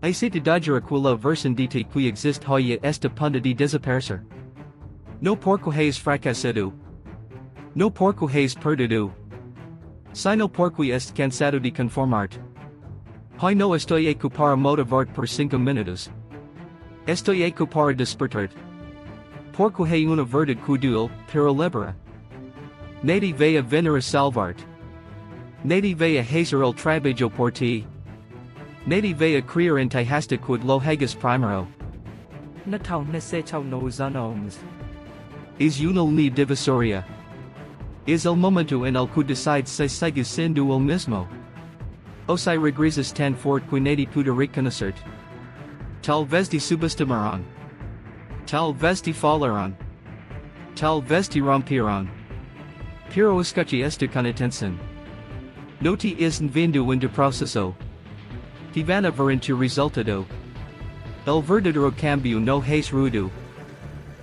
Exito aquilo versandite que existe hoy esta punto de desaparecer. No porco hayas fracasado. No porco hayas perdido. Sino porque est cansado de conformarte. Hoy no estoy aquí para motivarte por 5 minutos. Estoy aquí para despertarte. Porque hay una verdad que duele, pero libera. Nadie va a venir a salvarte. Nadie va a hacer el trabajo por ti. Nadie va a creer en ti hasta que lo hagas primero. Na tao na se chao nos unknowns. Es una línea divisoria. Es el momento en el que decides si sigues siendo el mismo. O si regresas tan fuerte que nadie puede reconocerte. Tal vez te subestimarán. Tal vez te fallarán. Tal vez te romperán. Pero escucha esto con atención. No te están viendo en tu proceso. Te van a ver en tu resultado. El verdadero cambio no es ruido.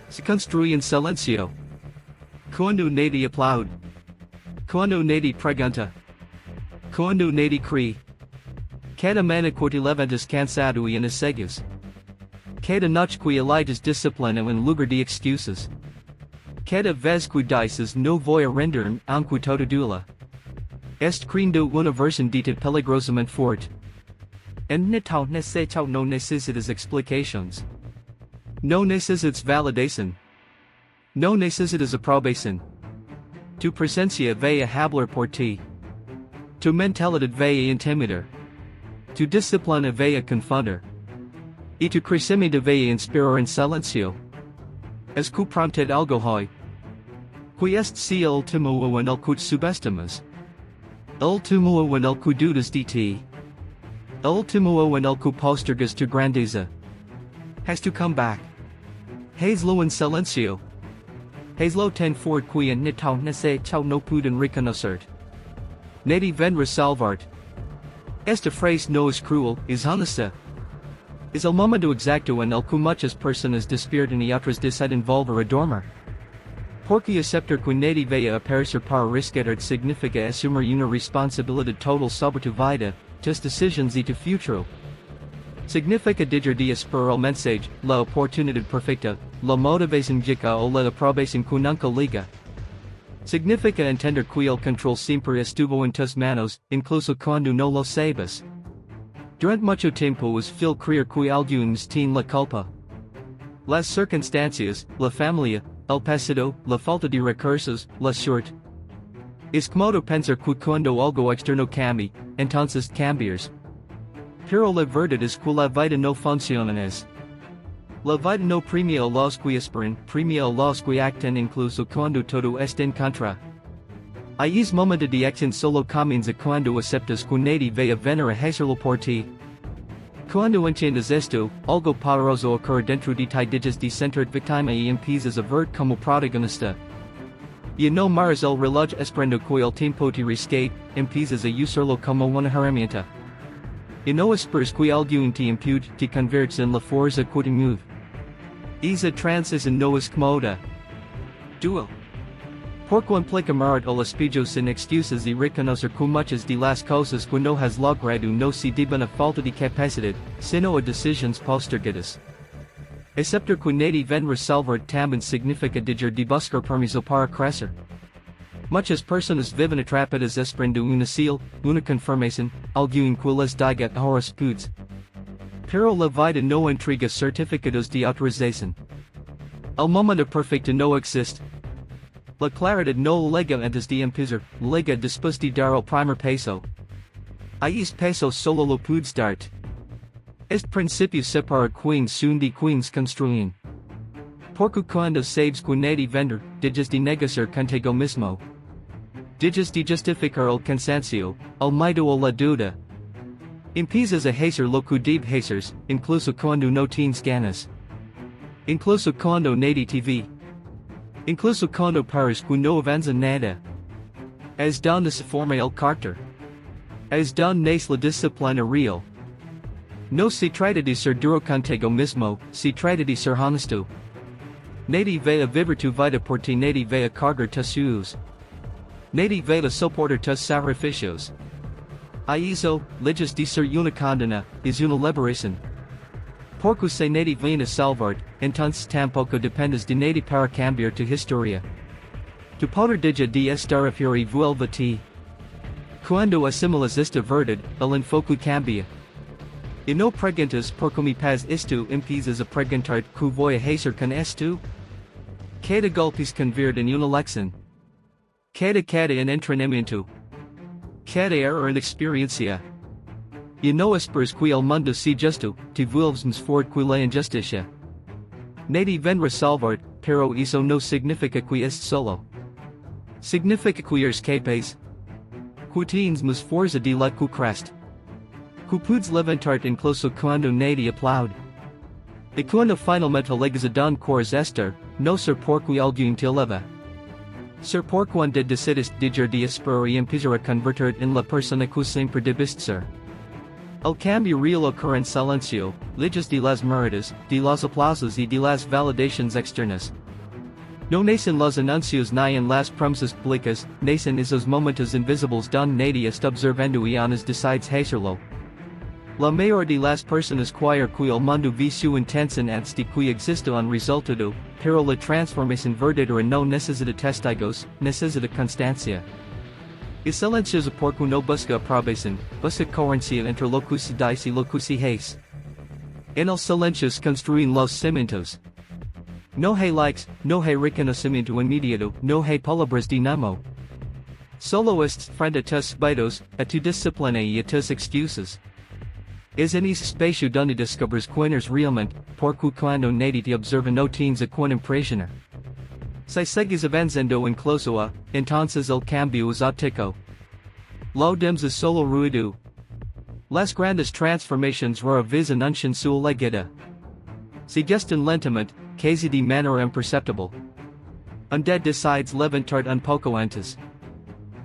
Se construye en silencio. Cuando nadie aplaude. Cuando nadie pregunta. Cuando nadie cree. Cada mañana que te levantas cansado y ensegues. Cada noche que eliges disciplina en lugar de excusas. Cada vez que dices no voy a rendirme aunque todo duela. Creando una versión de ti peligrosamente fuerte. En na tao na se chao no necesitas explications. No necesitas validación. No necesitas aprobación. Tu presencia va a hablar por ti. Tu mentalidad va a intimidar. Tu disciplina va a confundir. Y tu crecimiento va a inspirar en silencio. Es que prompted algo hoy. Que este si el último en el que subestimas. El último en el que dudas de ti. El último en el que postergas tu grandeza. Has to come back. Hazlo en silencio. Hazlo tan fuerte que en Na tao na se chao no pueden reconocerte. nadie vendrá salvarte. Esta frase no es cruel, es honesta. Es el momento exacto en el que muchas personas despiertan y otras deciden volver a dormir. Porque aceptar que nadie va a aparecer para rescatarte significa asumir una responsabilidad total sobre tu vida, tus decisiones y tu futuro. Significa dejar de esperar el mensaje, la oportunidad perfecta, la motivación chica o la aprobación que nunca llega. Significa entender que el control siempre estuvo en tus manos, incluso cuando no lo sabes. Durante mucho tiempo es fácil creer que algunos tienen la culpa. Las circunstancias, la familia, el pasado, la falta de recursos, la suerte. Es cómodo pensar que cuando algo externo cambia, entonces cambias. Pero la verdad es que la vida no funciona así. La vida no premia a los que esperan, premia a los que actan incluso cuando todo está en contra. Hay es momento de acción solo comienza cuando aceptas que nadie va a venir a hacerlo por ti. Cuando entiendes esto, algo poderoso ocurre dentro de ti, dejas de sentirte víctima y empiezas a verte como protagonista. Ya no miras el reloj esperando que el tiempo te rescate, empiezas a usarlo como una herramienta. Y no esperas que alguien te impute, te conviertes en la fuerza que te mueve. Esa transición no es cómoda. Dual. Porque implica mirar al espejo sin excusas y reconocer que muchas de las cosas que no has logrado no se deben a falta de capacidad, sino a decisiones postergadas. Aceptar que nadie vendrá salvarte también significa dejar de buscar permiso para crecer. Muchas personas viven atrapadas esperando una señal, una confirmación, alguien que les diga ahora puedes. Pero la vida no entrega certificados de autorización. El momento perfecto no existe. La claridad no llega antes de empezar, llega después de dar el primer paso. Ahí es paso solo lo puedes darte. Este principio separa quienes son de quienes construyen. Porque cuando sabes que nadie vendrá, dejas de negociar contigo mismo. Dejas de justificar el cansancio, el miedo o la duda. Empiezas a hacer lo que debe hacer, incluso cuando no tienes ganas. Incluso cuando nadie te ve. Incluso cuando pares que no avanza nada. Es donde se forma el carácter. Es donde nace la disciplina real. No se trata de ser duro contigo mismo, se trata de ser honesto. Nadie va a vivir tu vida por ti, nadie va a cargar tus sueños. Nadie va a soportar tus sacrificios. Isso, ligas de ser una condena, is una liberación. Porque se nadie viene a salvar, entonces tampoco dependes de nadie para cambiar tu historia. Tu poder deja de estar afuera y vuelve a ti. Cuando asimilas esta verdad, el enfoque cambia. Y no preguntas por qué me pasa esto, empiezas a preguntar qué voy a hacer con esto. Cada golpe se convierte en una lección. Cada en entrenamiento. Cada error en experiencia. Y no esperes que el mundo sea justo, te vuelves más fuerte que la injusticia. Nadie vendrá salvar, pero eso no significa que es solo. Significa que eres capaz. Que tienes más fuerza de la que crees. Que puedes levantarte incluso cuando nadie aplaude. Y cuando finalmente llegas a don quieres estar, no ser porque alguien te eleva. Ser por cuando decides dejar de esperar y empezar a convertirte en la persona que siempre debiste ser. El cambio real ocurre en silencio, lejos de las miradas, de los aplausos y de las validaciones externas. No nacen los anuncios ni en las promesas públicas, nacen esos momentos invisibles donde nadie está observando y aún decides hacerlo. La mayor de las personas quiere que el mundo ve su intención antes de que exista un resultado, pero la transformación verdadera no necesita testigos, necesita constancia. El silencio es porque no busca aprobación, busca coherencia entre lo que se dice y lo que se hace. En el silencio se construyen los cimientos. No hay likes, no hay reconocimiento inmediato, no hay palabras de ánimo. Solo estás frente a tus spaidos, a tu disciplina y a tus excusas. Es en ese espacio donde descubres quienes realmente, porque cuando nadie te observa no tienes a quien impresionar. Si sigues avanzando incluso a, entonces el cambio es óptico. Lo demás es solo ruido. Las grandes transformaciones rara vez anuncian su llegada. Si gestan lentamente, casi de manera imperceptible. Un día decides levantarte un poco antes.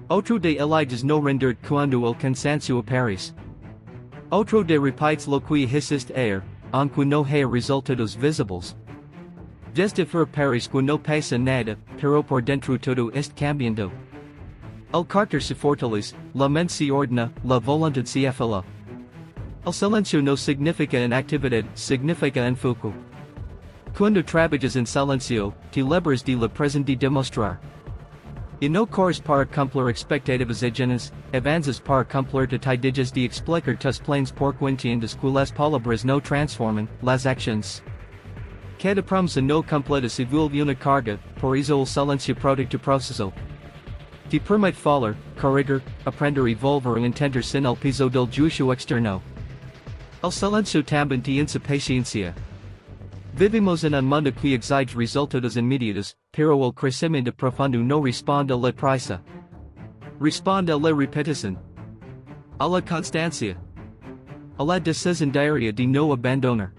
Otro de eliges no renderte cuando el cansancio aparece. Otro de repites lo que hiciste ayer, aunque no haya resultados visibles. Desde fuera parece que no pasa nada, pero por dentro todo está cambiando. El carácter se fortalece, la mente se ordena, la voluntad se afila. El silencio no significa inactividad, significa enfoque. Cuando trabajas en silencio, te libras de la presión de demostrar. Y no corres para cumplir expectativas ajenas, avanzas para cumplir detalles de explicar tus planes porque entiendes que las palabras no transforman, las acciones. Cada promesa no completa se vuelve una carga, por eso el silencio protege tu proceso. Te permite fallar, corregir, aprender y volver a entender sin el peso del juicio externo. El silencio también te insupaciencia. Vivimos en un mundo que exige resultados inmediatos, pero el crecimiento profundo no responde a la prisa. Responde a la repetición. A la constancia. A la decisión diaria de no abandonar.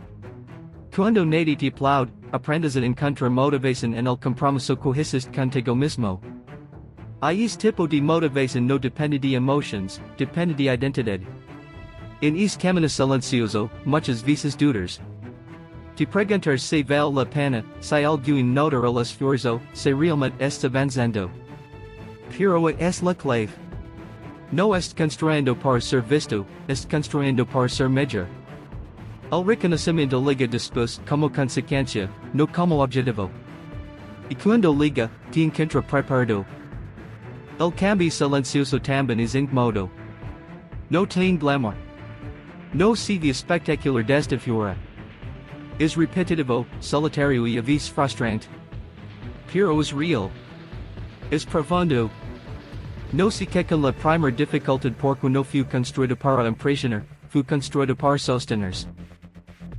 Cuando nadie te aplaude, aprendes a encontrar motivación en el compromiso que hiciste contigo mismo. Este tipo de motivación no depende de emociones, depende de identidad. En este camino silencioso, muchas veces dudas. Te preguntar si vale la pena, si alguien notará el esfuerzo, si realmente está avanzando. Pero es la clave. No est construyendo para ser visto, est construyendo para ser mejor. El reconocimiento liga después como consecuencia, no como objetivo. Y cuando liga, te encuentra preparado. El cambio silencioso también es incómodo. No tiene glamour. No se ve espectacular desde fuera. Es repetitivo, solitario y a veces frustrante. Pero es real. Es profundo. No se queja la primera dificultad porque no fue construido para impresionar, fue construido para sostenerse.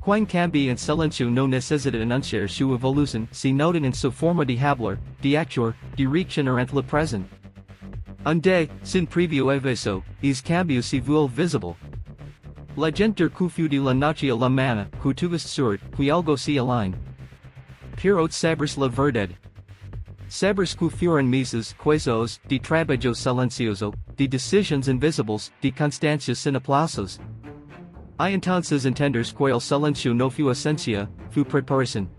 Quien cambia en silencio no necesita anunciar su evolución, sino en su forma de hablar, de actuar, de reaccionar ante la presente. Un día, sin previo aviso, es cambio se vuelve visible. La gente que de la noche a la mañana, que tuviste suerte, que algo se aligna. Pero sabes la verdad. Sabes que fueron meses, quizás, de trabajo silencioso, de decisiones invisibles, de constancia sin aplausos. Y entonces entenders que el silencio no fue esencia, fue preparación.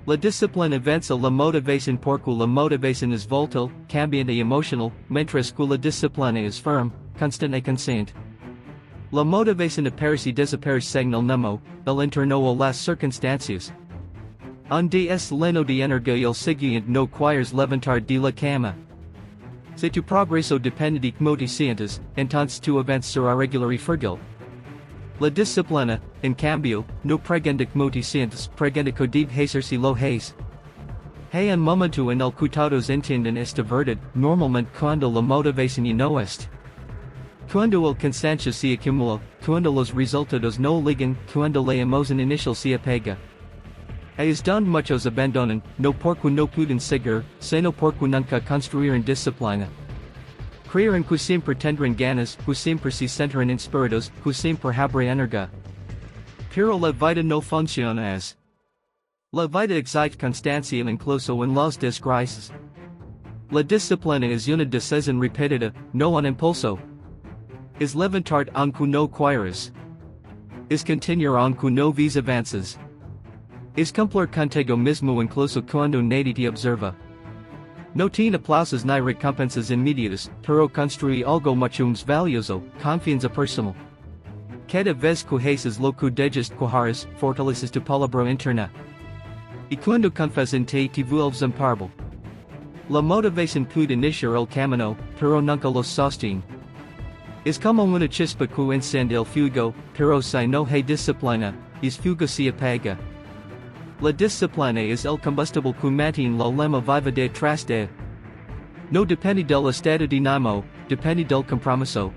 La disciplina avanza la motivación porque la motivación es volátil, cambiante y emocional, mientras que la disciplina es firme, constant e consciente. La motivación aparece desaparece en el nemo, el entorno o las circunstancias. Un día lleno de energía el siguiente no quieres levantar de la cama. Si tu progreso depende de cómo te sientes, entonces tu avance será regular y frágil. La disciplina, en cambio, no pregunta cómo te sientes, pregunta que debe hacer si lo haces. Hay un momento en el que todos entienden esta verdad, normalmente cuando la motivación no está. Cuando el cansancio se acumula, cuando los resultados no llegan, cuando la emoción inicial se apaga. Es donde muchos abandonan, no porque no pueden seguir, sino porque nunca construyeron disciplina. Creyeron que siempre tendrán ganas, que siempre se sentirán inspirados, que siempre habrá energía. Pero la vida no funciona así. La vida exige constancia incluso en las desgracias. La disciplina es una decisión repetida, no un impulso. Es levantar aunque no quieras. Es continuar aunque no ves avances. Es cumplir contigo mismo incluso cuando nadie te observa. No tiene aplausos ni recompensas inmediatas, pero construye algo mucho más valioso, confianza personal. Cada vez que haces lo que dejas que harás, fortaleces tu palabra interna. Y cuando confías en ti te vuelves imparable. La motivación puede iniciar el camino, pero nunca lo sostiene. Es como una chispa que enciende el fuego, pero si no hay disciplina, el fuego se apaga. La disciplina es el combustible que mantiene la llama viva detrás de. No depende del estado de ánimo, depende del compromiso.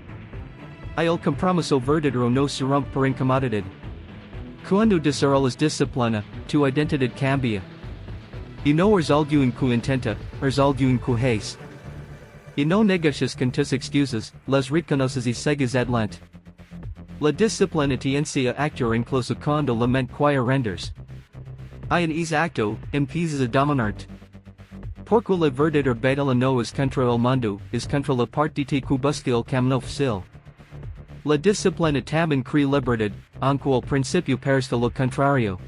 Y el compromiso verdadero no se rompe por incomodidad. Cuando desarrollas disciplina, tu identidad cambia. Y no eres alguien que intenta, eres alguien que hace. Y no negocias con tus excusas, las reconoces y sigues adelante. La disciplina te enseña a actuar incluso cuando la mente quiere renders. Y en ese acto, empiezas a dominarte. Porque la verdadera batalla no es contra el mundo, es contra la parte de ti que busca el camino fácil. La disciplina también crea libertad, aunque al principio parezca lo contrario.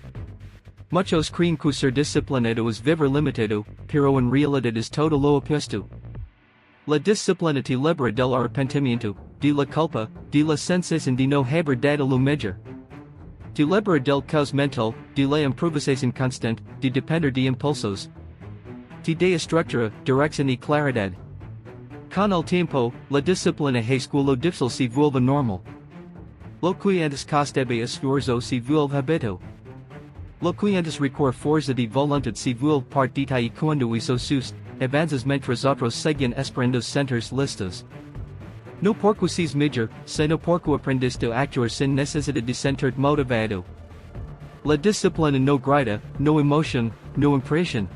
Muchos creen que ser disciplinado es vivir limitado, pero en realidad es todo lo opuesto. La disciplina te libera del arrepentimiento, de la culpa, de la sensación de no haber dado lo mejor. Te libera del caos mental, de la improvisación constante, de depender de impulsos. Te da estructura, dirección y claridad. Con el tiempo, la disciplina hace que lo difícil se vuelva normal. Lo que antes costaba esfuerzo se vuelve hábito. Lo que antes requiere fuerza de voluntad se vuelve parte de ti y cuando eso sucede, avanzas mientras otros siguen esperando sentirse listos. No porque seas mejor, sino porque aprendiste a actuar sin necesidad de sentirte motivado. La disciplina no grita, no emoción, no impresión.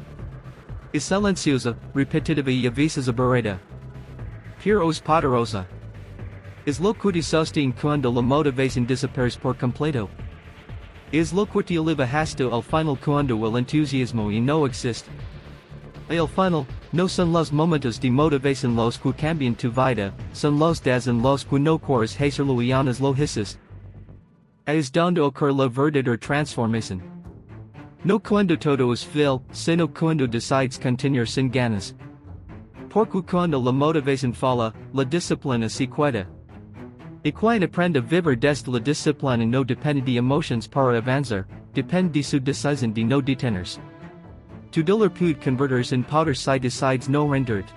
Es silenciosa, repetitiva y a veces aburrida. Pero es poderosa. Es lo que te sostiene cuando la motivación desaparece por completo. Es lo que te eleva hasta el final cuando el entusiasmo y no existe. Al final, no son los momentos de motivación los que cambian tu vida, son los días en los que no quieres hacerlo y aún lo haces. Es donde ocurre la verdadera transformación. No cuando todo es fácil, sino cuando decides continuar sin ganas. Porque cuando la motivación falla, la disciplina se queda. Y quien aprende a vivir desde la disciplina no depende de emociones para avanzar, depende de su decisión de no detenerse. Tu dolor puede convertirse en poder si decides no renderte.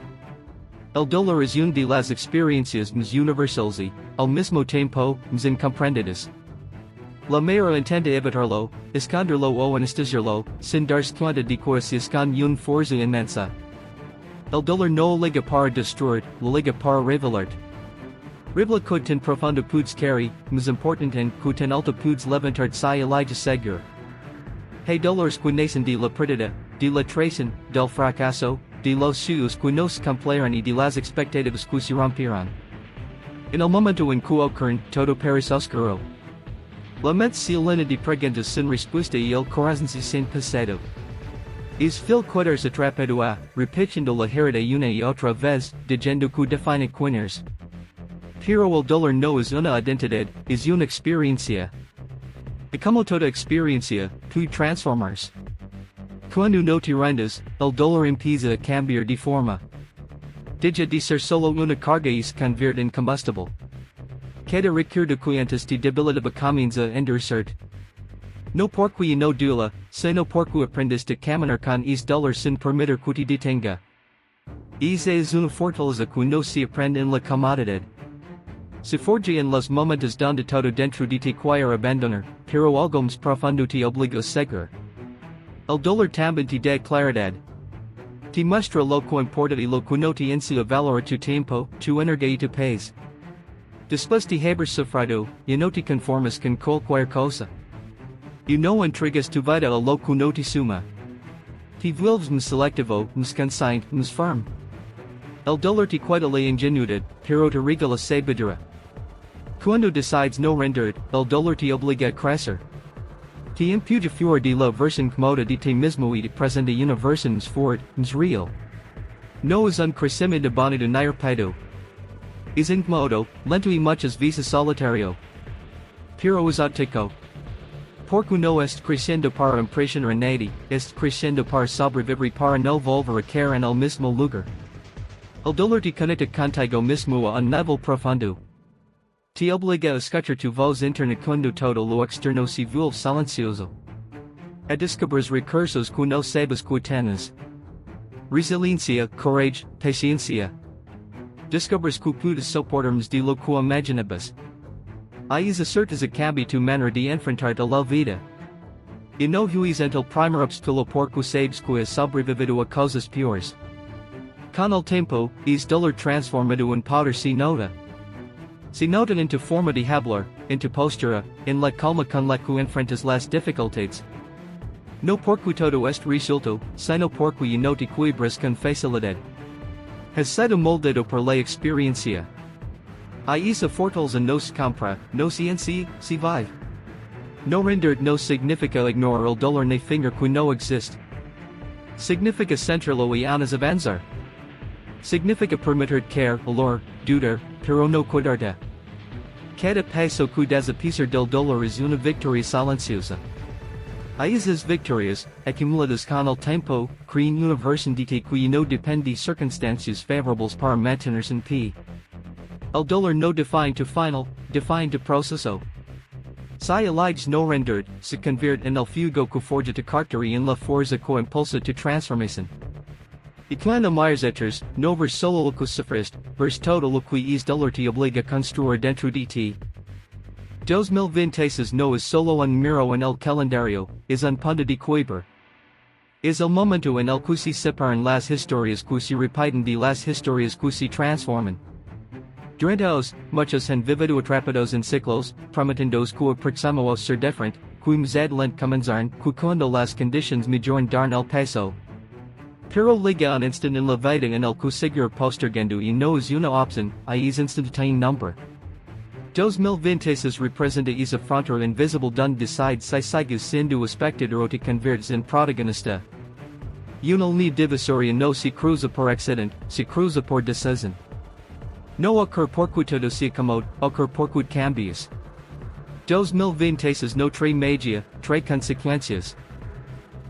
El dolor es una de las experiencias más universales y, al mismo tiempo, más incomprendidas. La manera intenta evitarlo, esconderlo o anestesiarlo, sin darse cuenta de que se esconde una fuerza inmensa. El dolor no liga para destruir, liga para revelarte. Revela que tan profundo puedes caer, más importante en que tan alto puedes levantarte si elige seguir. Hay dolores que nacen de la pérdida, de la traición, del fracaso, de los sueños que no se cumplirán y de las expectativas que se rompirán. En el momento en que ocurren, todo parece oscuro. La mente se llena de preguntas sin respuesta y el corazón se siente pesado. Es fácil quedarse atrapado a, repitiendo la herida una y otra vez, diciendo que define quiénes. Pero el dolor no es una identidad, es una experiencia. Y como toda experiencia, puede transformarse. Cuando no te rindas, el dolor empieza a cambiar de forma. Dija de ser solo una carga es convierte en combustible. Queda recuerdo cuentas te debilidad comienza a endurecer. No porque no duela, sino porque aprendes de caminar con es dolor sin permitir que te detenga. Esa es una fortaleza que no se aprende en la comodidad. Se forja en los momentos donde todo dentro de te quiere abandonar, pero algo más profundo te obliga a seguir. El dolor también te da claridad. Te muestra lo que importa y lo que no te enseña valora tu tiempo, tu energía y tu paz. Después de haber sufrido, ya no te conformas con cualquier cosa. Y no entregas tu vida a lo que no te suma. Te vuelves más selectivo, más consciente, más firme. El dolor te quita la ingenuidad, pero te regala sabiduría. Cuando decides no rendir, el dolor te obliga a crecer. Te imputa fuera de la versión cómoda de ti mismo y te presenta una versión más fuerte, más real. No es un crecimiento bonito ni rápido. Es incómodo, lento y muchas veces solitario. Pero es auténtico. Porque no est creciendo para impresionar a nadie, est creciendo para sobrevivir para no volver a caer en el mismo lugar. El dolor te conecta contigo mismo a un nivel profundo. Te obliga a escuchar tu voz interna cuando todo lo externo se vuelve silencioso. A descubrir recursos que no sabes que tienes. Resiliencia, courage, paciencia. Descubres que puedes soportar más de lo que imaginabas. Hayas acertas a cambio tu manera de enfrentarte a la vida. Y no huís ante el primer obstáculo porque sabes que has sobrevivido a cosas peores. Con el tiempo, es dolor transformado en poder se nota. Se nota en tu forma de hablar, en tu postura, en la calma con la que enfrentas las dificultades. No porque todo es resuelto, sino porque no te quiebras con facilidad. Has sido moldado por la experiencia. A esa fortaleza no se compra, no se enseña, se vive. No rendir no significa ignorar el dolor ni fingir que no existe. Significa centrarlo y avanzar. Significa permitir caer, olor, dudar, pero no cuidarte. Cada paso que das a pesar del dolor es una victoria silenciosa. A esas victorias, acumuladas con el tiempo, crean una versión de ti que no depende de circunstancias favorables para mantenerse en pie. El dolor no define tu final, define tu proceso. Si eliges no rendir, se convierte en el fuego que forja tu carácter y en la fuerza que impulsa tu transformación. Y cuando miras atrás, no ves solo lo que sufriste, ves todo lo que es dolor te obliga a construir dentro de ti. 2026 no es solo un miro en el calendario, es un punto de quiebre. Es el momento en el que se separan las historias que se repiten de las historias que se transforman. Durante muchos han vivido atrapados en ciclos, prometiendo que aproximamos ser diferente, que más adelante comenzarán, que cuando las condiciones mejoran darán el paso. Pero liga un instant en la vida en el que seguir postergando y no es una opción, es instantáneo nombre. 2026 representa esa frontera invisible donde decides si sigues siendo espectador o te conviertes en protagonista. Una línea divisoria no se cruza por accidente, se cruza por decisión. No ocurre porque todo se acomoda, ocurre porque cambias. 2026 no trae magia, trae consecuencias.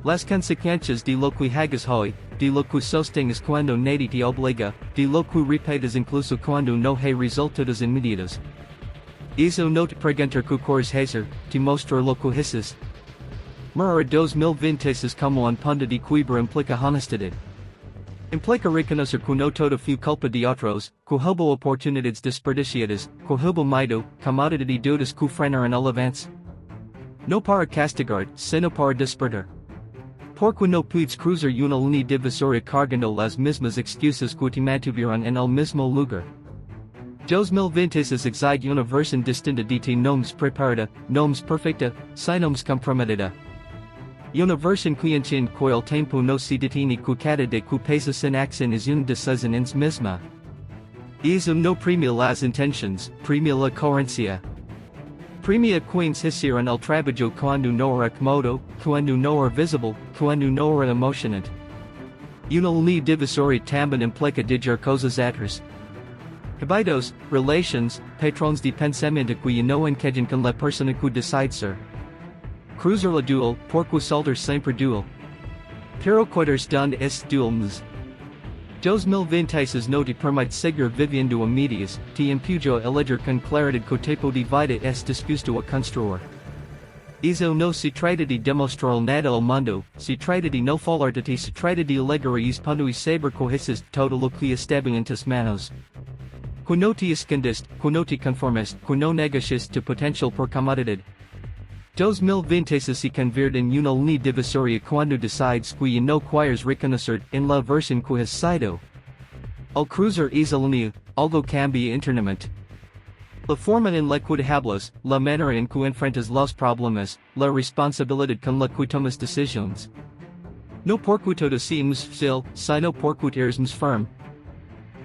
Las consecuencias de lo que hagas hoy, de lo que sostengas cuando nadie te obliga, de lo que repites incluso cuando no hay resultados inmediatos. Eso no te pregunta que quieres hacer, te muestra lo que haces. Mirar 2026 como un punto de quiebre implica honestidad. Implica reconocer que no todo fue culpa de otros, que hubo oportunidades desperdiciadas, que hubo miedo, comodidad y dudas que frenaron el avance. No para castigar, sino para despertar. Porque no puedes cruzar una línea divisoria cargando las mismas excusas que te mantuvieron en el mismo lugar. 2026 exige una versión distinta de ti no más preparada, no más perfecta, sino más comprometida. Una versión que entiende que el tiempo no se detiene que cada de que pasa sin acción es una decisión en sí misma. Eso no premia las intenciones, premia la coherencia. Premia quienes hicieron el trabajo cuando no era cómodo, cuando no era visible, cuando no era emocionante. Una línea divisoria también implica dejar cosas atrás. Hábitos, relations, patrones de pensamiento que no encajan con la persona que decide ser. Cruzar la dual, porque saltar siempre dual. Pero cuidarse donde es dual más. 2026 no te permite seguir viviendo a medias, te impujo elegir con claridad que te vida es dispuesto a construir. Eso no se trata de demostrar nada al mundo, se trata de no falarte, se trata de elegir y punto y saber que haces todo lo que estaba en tus manos. Que no te escondes, que no te conformes, que no negocies tu potencial por comodidad. 2026 se convierte en una línea divisoria cuando decides que no quieres reconocer en la versión que has sido. Al cruzar esa línea, algo cambia internamente. La forma en la que hablas, la manera en que enfrentas los problemas, la responsabilidad con la que tomas decisiones. No porque todo seems fácil, sino porque eres más firme.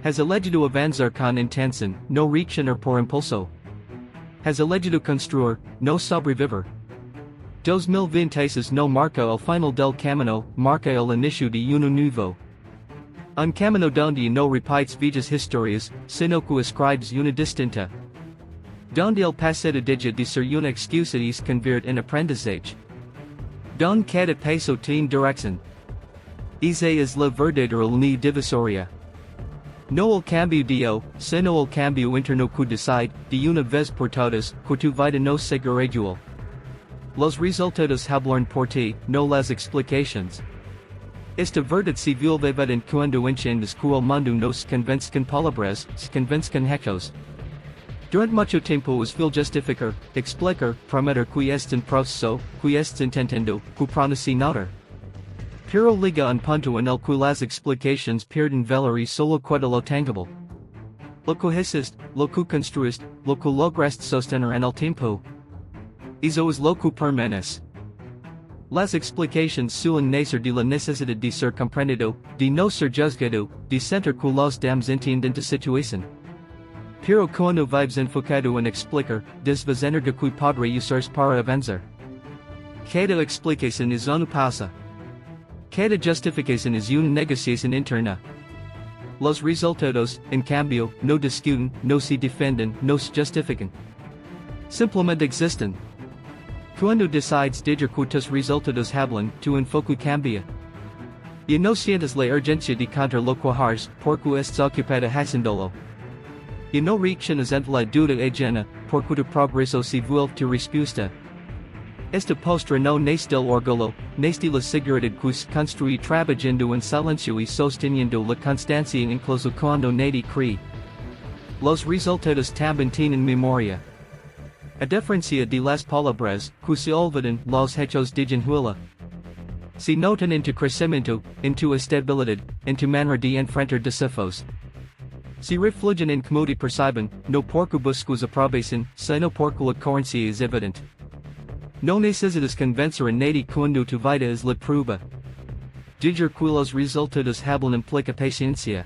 Has elegido avanzar con intención, no reaccionar por impulso. Has elegido construir, no sobrevivir. 2026 no marca el final del camino, marca el inicio de uno nuevo. Un camino donde no repites viejas historias, sino que escribes una distinta. Donde el pasado deja de ser una excusa y se convierte en aprendizaje. Donde cada paso tiene dirección. Esa es la verdadera línea divisoria. No el cambio dio, sino el cambio interno que decide, de una vez por todas, que tu vida no seguirá igual. Los resultados hablan por ti, no las explicaciones. Esta verdad se vuelve evidente cuando entiendes que el mundo no se convence con palabras, se convence con hechos. Durante mucho tiempo es fácil justificar, explicar, prometer que es un proceso, que estás intentando, que pronunciar. Pero llega un punto en el que las explicaciones pierden valor y solo queda lo tangible. Lo que hiciste, lo que construiste, lo que lograste sostener en el tiempo. Eso es lo que permanece. Las explicaciones suelen nacer de la necesidad de ser comprendido, de no ser juzgado, de sentir que los demás entienden tu situación. Pero cuando vives enfocado en explicar, desvés energía que podrá usar para avanzar. Cada explicación es una pausa. Cada justificación es una negociación interna. Los resultados, en cambio, no discuten, no se defienden, no se justifican. Simplemente existen. Cuando decides dejar que tus resultados hablan, tu enfoque cambia. Y no sientes la urgencia de contar lo que harás, porque estás ocupada haciéndolo. Y no reaccionas ante la duda ajena, porque tu progreso se vuelve tu respuesta. Esta postura no nace del orgullo, nace de la seguridad que se construye trabajando en silencio y sosteniendo la constancia incluso cuando nadie cree. Los resultados también tienen memoria. A diferencia de las palabras, que se olvidan, los hechos dejan huella. Se notan en tu crecimiento, en tu estabilidad, en tu manera de enfrentar desafíos. Se reflejan en cómo te perciben, no porque buscas aprobación, sino porque la coherencia es evidente. No necesitas convencer a nadie cuando tu vida es la prueba. Dejar que los resultados hablan implica paciencia.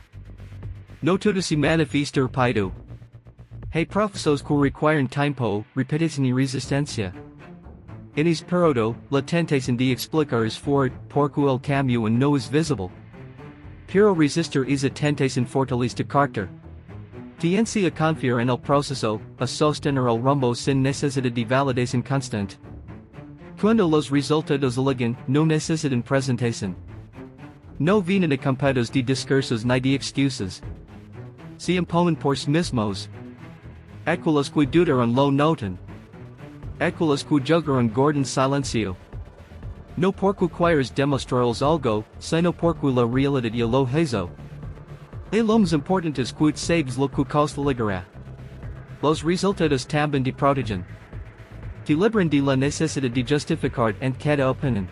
No todo se manifiesta rápido. Hay procesos que requieren tiempo, repetición y resistencia. En ese periodo, la tentación de explicar es fuerte, porque el cambio no es visible. Pero resistir esa tentación fortalece tu carácter. Tienes a confiar en el proceso, a sostener el rumbo sin necesidad de validación constante. Cuando los resultados llegan, no necesitan presentación. No vienen acompañados de discursos ni de excusas. Se imponen por sí mismos. Aquellos que dudaron lo notan. Aquellos que jugaron guardan silencio. No porque quieres demostrarles algo, sino porque la realidad ya lo hizo. Y lo más importante es que sabes lo que costaligará. Los resultados también te protegen. Te libran de la necesidad de justificar ante cada opinión.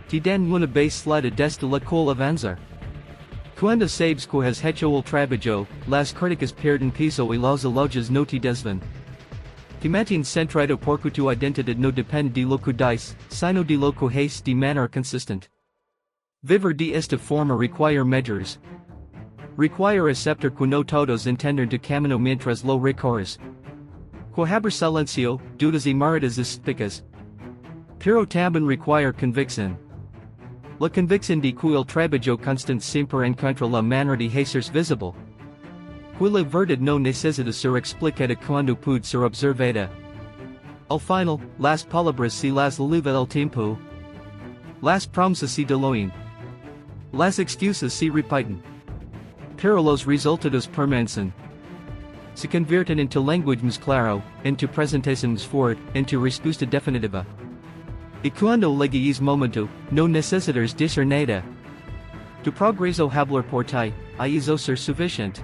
Te dan una base sólida desde la cual avanzar. Cuando sabes que has hecho el trabajo, las críticas pierden peso y los elogios no te desvan. Te mantienes centrado porque tu identidad no depende de lo que dices, sino de lo que haces de manera consistente. Vivir de esta forma require measures. Require aceptar que no todos entienden tu camino mientras lo recorres. Que haber silencio, dudas y miradas especas. Pero también require convicción. La convicción de que el trabajo constante siempre encuentra la manera de hacerse visible. Que la verdad no necesita ser explicada cuando puede ser observada. Al final, las palabras se las lleva el tiempo. Las promesas se diluyen. Las excusas se repiten. Pero los resultados permanecen. Se convierten into language más claro, into presentación más fuerte, into respuesta definitiva. Y cuando llegue ese momento, no necesitas decir nada. Tu progreso hablar por ti, y eso ser suficiente.